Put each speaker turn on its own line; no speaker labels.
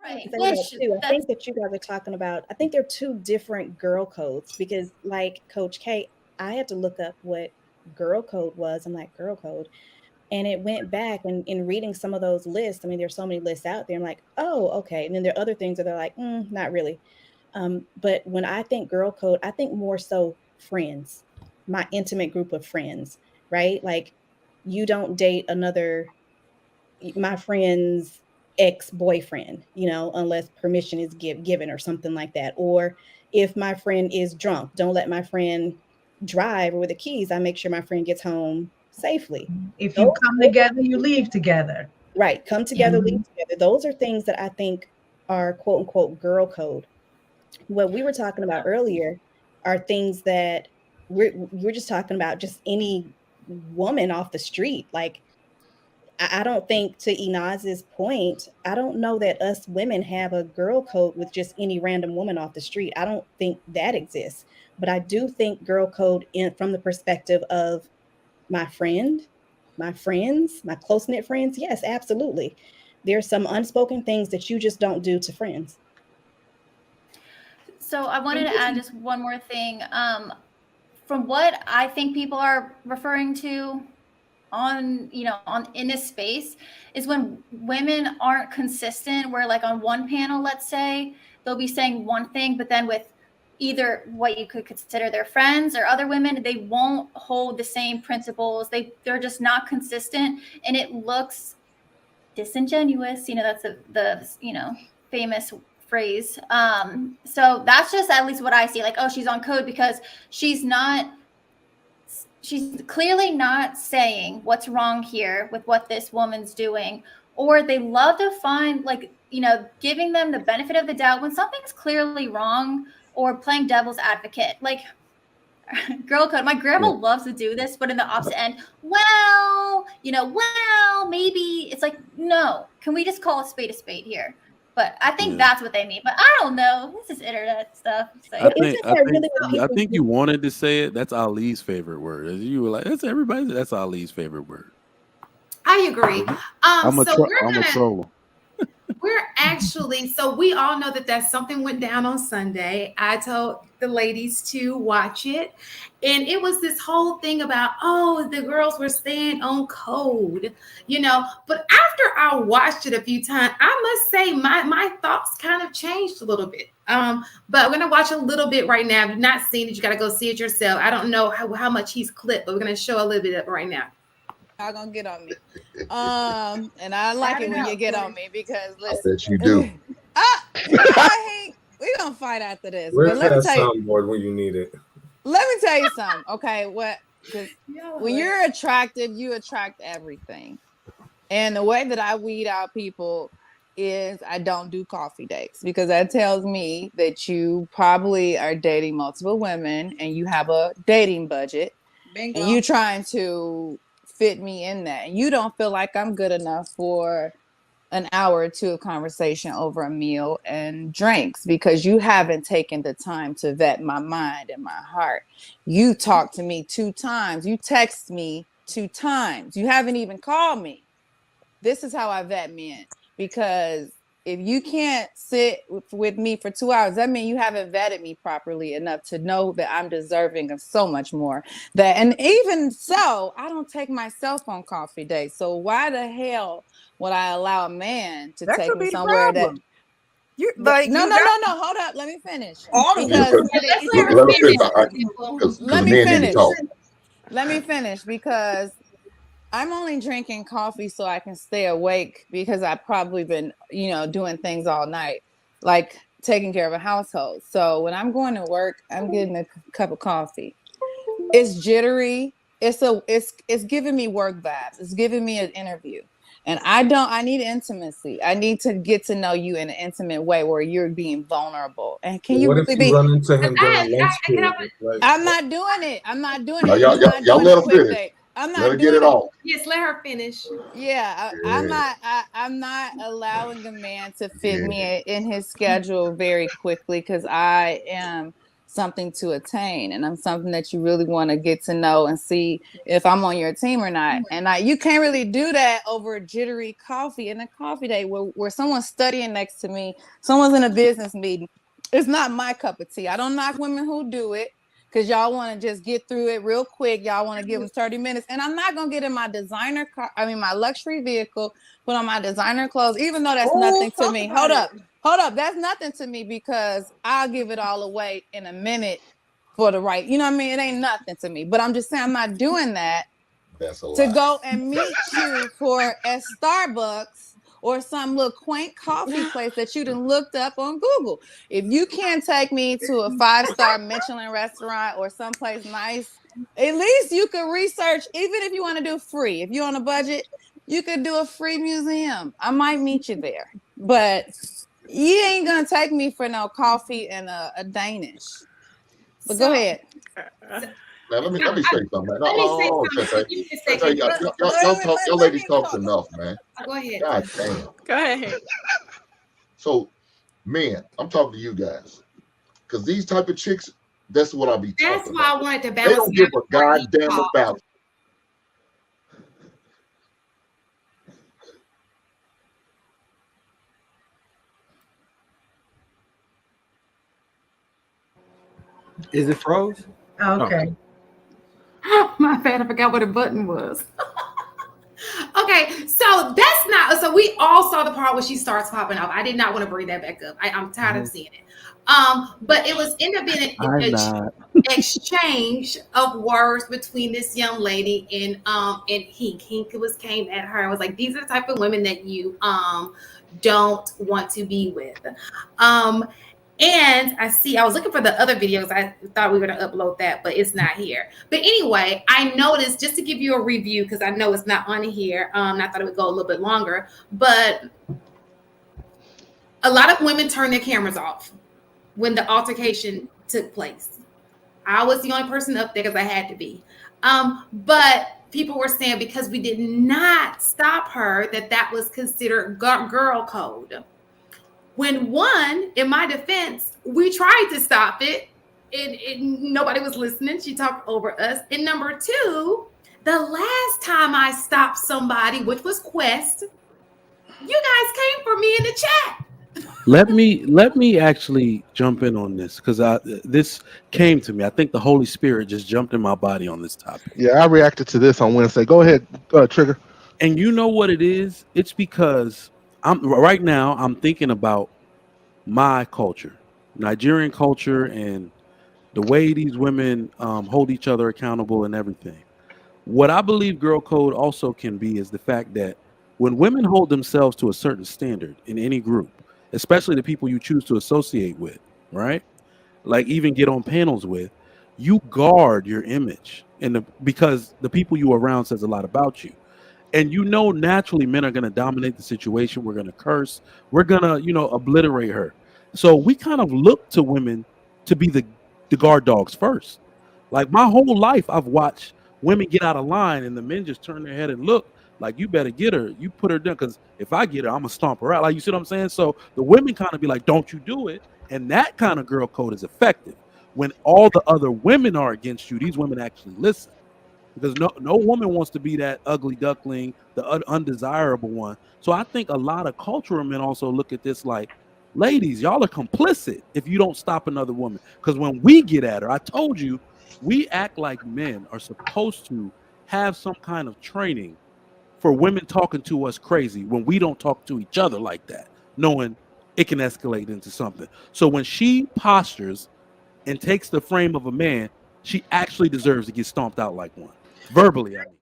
Right.
say that too. I think that you guys are talking about, I think they're two different girl codes because, like Coach K, I had to look up what girl code was. I'm like, girl code. And it went back and in reading some of those lists. I mean, there's so many lists out there. I'm like, oh, okay. And then there are other things that they're like, not really. But when I think girl code, I think more so friends, my intimate group of friends, right? Like, you don't date my friend's ex-boyfriend, unless permission is given or something like that. Or if my friend is drunk, don't let my friend drive or with the keys. I make sure my friend gets home safely.
If you
Those,
come
those
together, you leave together.
right, come together, leave together. Those are things that I think are quote unquote girl code. What we were talking about earlier are things that we're just talking about, just any woman off the street. Like, I don't think, to Inaz's point, I don't know that us women have a girl code with just any random woman off the street. I don't think that exists. But I do think girl code from the perspective of my friend, my friends, my close knit friends. Yes, absolutely. There's some unspoken things that you just don't do to friends.
So I wanted to add just one more thing. From what I think people are referring to on in this space is when women aren't consistent, where like on one panel, let's say, they'll be saying one thing, but then with either what you could consider their friends or other women, they won't hold the same principles. They're just not consistent, and it looks disingenuous. That's the famous phrase. So that's just at least what I see. Like, oh, she's on code because she's clearly not saying what's wrong here with what this woman's doing. Or they love to find, like, giving them the benefit of the doubt when something's clearly wrong, or playing devil's advocate. Like, girl code, my grandma loves to do this, but in the opposite end. Well, maybe. It's like, no, can we just call a spade here? But I think that's what they mean. But I don't know. This is internet stuff. So,
I think you wanted to say it. That's Ali's favorite word. As you were like, that's everybody. That's Ali's favorite word.
I agree.
I'm a troll.
We're actually, so we all know that something went down on Sunday. I told the ladies to watch it. And it was this whole thing about, oh, the girls were staying on code, But after I watched it a few times, I must say my thoughts kind of changed a little bit. But we're going to watch a little bit right now. If you've not seen it, you got to go see it yourself. I don't know how much he's clipped, but we're going to show a little bit of it right now.
Y'all gonna get on me. And I like it when you get on me because listen.
I bet you do.
We're gonna fight after this.
Where's that soundboard when you need it?
Let me tell you something. Okay, when you're attractive, you attract everything. And the way that I weed out people is I don't do coffee dates, because that tells me that you probably are dating multiple women and you have a dating budget. Bingo. And you trying to fit me in that, and you don't feel like I'm good enough for an hour or two of conversation over a meal and drinks, because you haven't taken the time to vet my mind and my heart. You talked to me 2 times, you text me 2 times, you haven't even called me. This is how I vet men, because if you can't sit with me for 2 hours, that means you haven't vetted me properly enough to know that I'm deserving of so much more. And even so, I don't take myself on coffee dates. So why the hell would I allow a man to take me somewhere that
you're like,
no, hold up, let me finish. Let me finish because I'm only drinking coffee so I can stay awake, because I've probably been, doing things all night, like taking care of a household. So when I'm going to work, I'm getting a cup of coffee. It's jittery. It's giving me work vibes. It's giving me an interview. And I need intimacy. I need to get to know you in an intimate way where you're being vulnerable. And can you really be?
Run into him during lunch period?
I'm not doing it.
No, y'all let her finish.
I'm not
let her get it off.
Yes, let her finish.
Yeah, I'm not allowing a man to fit me in his schedule very quickly, because I am something to attain, and I'm something that you really want to get to know and see if I'm on your team or not. And you can't really do that over a jittery coffee in a coffee day where someone's studying next to me, someone's in a business meeting. It's not my cup of tea. I don't knock women who do it, because y'all want to just get through it real quick. Y'all want to give them 30 minutes. And I'm not going to get in my designer car, my luxury vehicle, put on my designer clothes, even though that's nothing to me. Hold up. That's nothing to me, because I'll give it all away in a minute for the right. You know what I mean? It ain't nothing to me. But I'm just saying I'm not doing that to go and meet you for at Starbucks or some little quaint coffee place that you done looked up on Google. If you can't take me to a 5-star Michelin restaurant or someplace nice, at least you could research, even if you want to do free. If you're on a budget, you could do a free museum. I might meet you there. But you ain't going to take me for no coffee and a Danish. But go ahead.
Now, let me say something, man. Y'all ladies talk enough, man.
Go ahead.
God damn.
Go ahead.
So, men, I'm talking to you guys, because these type of chicks, that's what I be talking about.
That's why I wanted to balance.
They don't give a goddamn about.
Is it froze?
Okay.
Oh, my bad. I forgot what a button was. Okay, so that's not. So we all saw the part where she starts popping off. I did not want to bring that back up. I'm tired of seeing it. But it was ended up being an exchange of words between this young lady and Hink. Hink came at her. I was like, these are the type of women that you don't want to be with. And I was looking for the other videos. I thought we were going to upload that, but it's not here. But anyway, I noticed, just to give you a review, because I know it's not on here. I thought it would go a little bit longer, but a lot of women turned their cameras off when the altercation took place. I was the only person up there because I had to be. But people were saying because we did not stop her, that was considered girl code. When one, in my defense, we tried to stop it, and nobody was listening. She talked over us. And number two, the last time I stopped somebody, which was Quest, you guys came for me in the chat.
Let me actually jump in on this, because this came to me. I think the Holy Spirit just jumped in my body on this topic.
Yeah, I reacted to this on Wednesday. Go ahead, Trigger.
And you know what it is? It's because I'm thinking about my culture, Nigerian culture, and the way these women hold each other accountable and everything. What I believe girl code also can be is the fact that when women hold themselves to a certain standard in any group, especially the people you choose to associate with, right? Like even get on panels with, you guard your image, because the people you are around says a lot about you. And naturally men are going to dominate the situation. We're going to curse. We're going to, obliterate her. So we kind of look to women to be the guard dogs first. Like my whole life, I've watched women get out of line and the men just turn their head and look like, you better get her. You put her down, because if I get her, I'm going to stomp her out. Like, you see what I'm saying? So the women kind of be like, don't you do it. And that kind of girl code is effective. When all the other women are against you, these women actually listen. Because no woman wants to be that ugly duckling, the undesirable one. So I think a lot of cultural men also look at this like, ladies, y'all are complicit if you don't stop another woman. Because when we get at her, I told you, we act like men are supposed to have some kind of training for women talking to us crazy when we don't talk to each other like that, knowing it can escalate into something. So when she postures and takes the frame of a man, she actually deserves to get stomped out like one. Verbally, I mean.